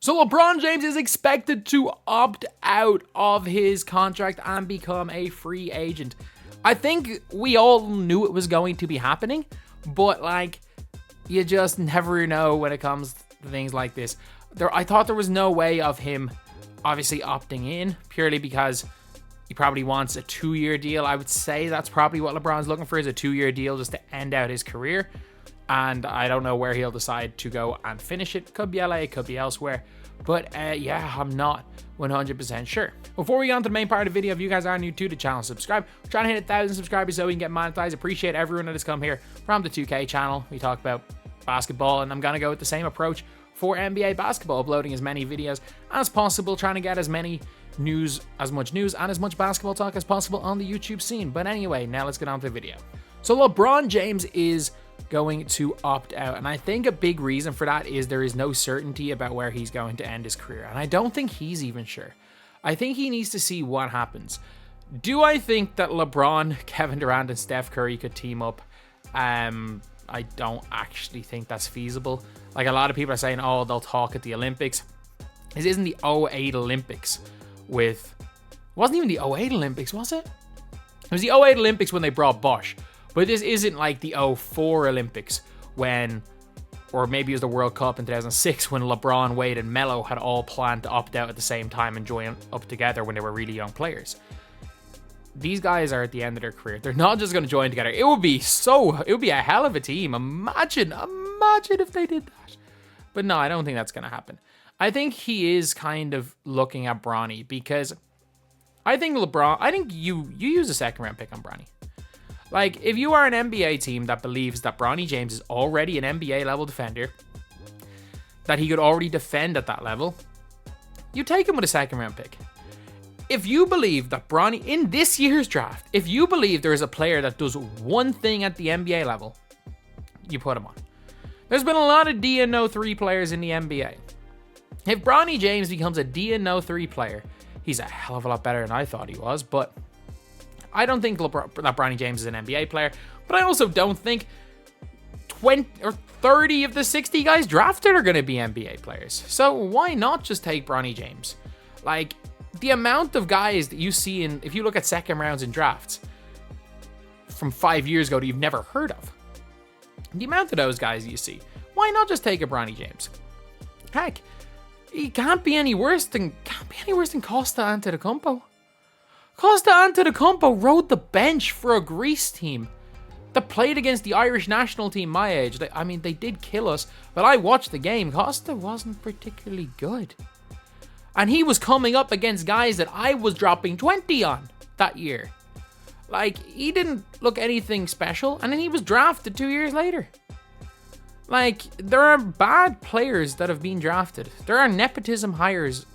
So LeBron James is expected to opt out of his contract and become a free agent. I think we all knew it was going to be happening, but like, you just never know when it comes to things like this. I thought there was no way of him obviously opting in, purely because he probably wants a 2-year deal. I would say that's probably what LeBron's looking for, is a 2-year deal just to end out his career. And I don't know where he'll decide to go and finish it. Could be LA, could be elsewhere. But yeah, I'm not 100% sure. Before we get on to the main part of the video, if you guys are new to the channel, subscribe. We're trying to hit 1,000 subscribers so we can get monetized. Appreciate everyone that has come here from the 2K channel. We talk about basketball, and I'm going to go with the same approach for NBA basketball, uploading as many videos as possible, trying to get as much news and as much basketball talk as possible on the YouTube scene. But anyway, now let's get on to the video. So LeBron James is going to opt out, and I think a big reason for that is there is no certainty about where he's going to end his career, and I don't think he's even sure. I think he needs to see what happens. Do I think that LeBron, Kevin Durant, and Steph Curry could team up? I don't actually think that's feasible. Like, a lot of people are saying, oh, they'll talk at the Olympics. This isn't the 08 Olympics with... It wasn't even the 08 Olympics, was it? It was the 08 Olympics when they brought Bosch. But this isn't like the 04 Olympics when... Or maybe it was the World Cup in 2006 when LeBron, Wade, and Melo had all planned to opt out at the same time and join up together when they were really young players. These guys are at the end of their career. They're not just going to join together. It would be a hell of a team. Imagine if they did that. But no, I don't think that's going to happen. I think he is kind of looking at Bronny, because I think you use a second round pick on Bronny. Like, if you are an NBA team that believes that Bronny James is already an NBA level defender, that he could already defend at that level, you take him with a second round pick. If you believe that Bronny, in this year's draft, if you believe there is a player that does one thing at the NBA level, you put him on. There's been a lot of D and no 3 players in the NBA. If Bronny James becomes a D and no 3 player, he's a hell of a lot better than I thought he was, but I don't think that Bronny James is an NBA player, but I also don't think 20 or 30 of the 60 guys drafted are going to be NBA players. So why not just take Bronny James? Like, the amount of guys that you see if you look at second rounds in drafts from 5 years ago that you've never heard of, the amount of those guys you see, why not just take a Bronny James? Heck, he can't be any worse than Costa Antetokounmpo. Costa Antetokounmpo rode the bench for a Greece team that played against the Irish national team my age. They did kill us, but I watched the game. Costa wasn't particularly good. And he was coming up against guys that I was dropping 20 on that year. Like, he didn't look anything special, and then he was drafted 2 years later. Like, there are bad players that have been drafted. There are nepotism hires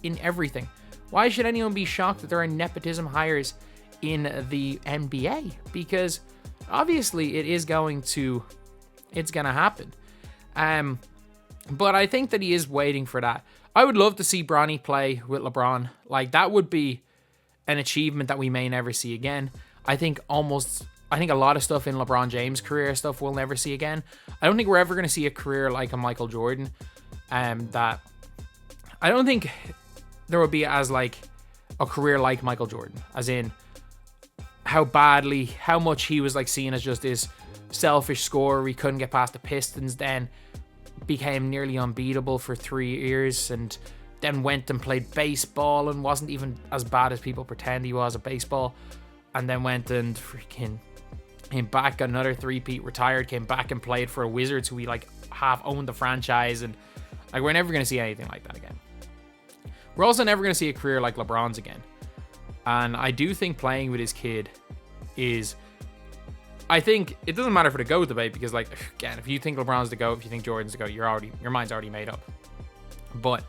in everything. Why should anyone be shocked that there are nepotism hires in the NBA? Because obviously it's going to happen. But I think that he is waiting for that. I would love to see Bronny play with LeBron. Like, that would be an achievement that we may never see again. I think a lot of stuff in LeBron James' career stuff we'll never see again. I don't think we're ever going to see a career like a Michael Jordan. That I don't think there would be as like a career like Michael Jordan, as in how much he was like seen as just this selfish scorer. He couldn't get past the Pistons, then became nearly unbeatable for 3 years, and then went and played baseball and wasn't even as bad as people pretend he was at baseball, and then went and freaking came back, got another three-peat, retired, came back and played for Wizards, who we like half owned the franchise, and like, we're never going to see anything like that again. We're also never going to see a career like LeBron's again. And I do think playing with his kid is... I think it doesn't matter for the GOAT debate, because, like, again, if you think LeBron's the GOAT, if you think Jordan's the GOAT, your mind's already made up. But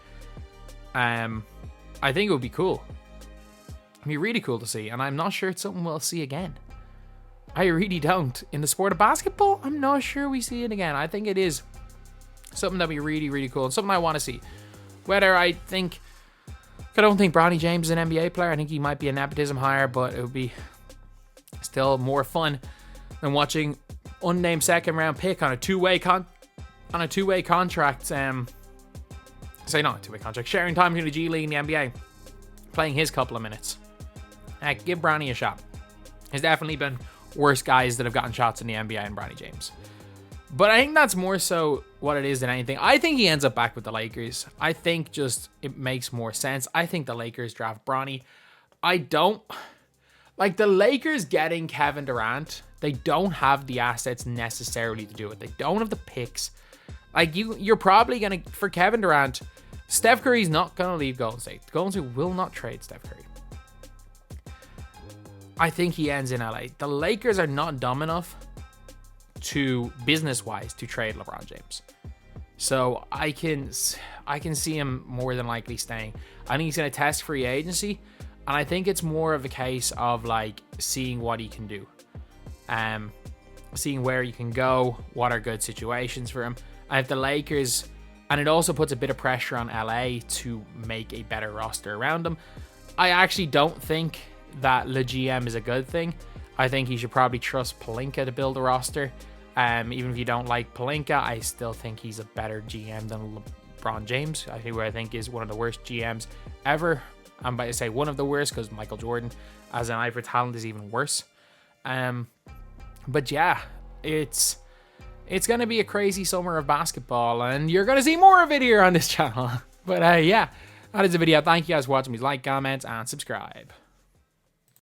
I think it would be cool. It'd be really cool to see, and I'm not sure it's something we'll see again. I really don't. In the sport of basketball, I'm not sure we see it again. I think it is something that'd be really, really cool, and something I want to see. Whether I don't think Bronny James is an NBA player. I think he might be a nepotism hire, but it would be still more fun than watching unnamed second round pick on a two-way contract say not two-way contract, sharing time between the G League and the NBA, playing his couple of minutes. Heck, give Bronny a shot. There's definitely been worse guys that have gotten shots in the NBA than Bronny James. But I think that's more so what it is than anything. I think he ends up back with the Lakers. I think just it makes more sense. I think the Lakers draft Bronny. I don't... Like, the Lakers getting Kevin Durant, they don't have the assets necessarily to do it. They don't have the picks. Like, you're probably going to... For Kevin Durant, Steph Curry's not going to leave Golden State. Golden State will not trade Steph Curry. I think he ends in LA. The Lakers are not dumb enough to, business-wise, to trade LeBron James. So I can see him more than likely staying. I think he's going to test free agency, and I think it's more of a case of like seeing what he can do, seeing where he can go, what are good situations for him. And if the Lakers, and it also puts a bit of pressure on LA to make a better roster around him. I actually don't think that the GM is a good thing. I think he should probably trust Pelinka to build a roster. Even if you don't like Pelinka, I still think he's a better GM than LeBron James, who I think is one of the worst GMs ever. I'm about to say one of the worst because Michael Jordan, as an eye for talent, is even worse. But yeah, it's going to be a crazy summer of basketball, and you're going to see more of it here on this channel. But yeah, that is the video. Thank you guys for watching. Please like, comment, and subscribe.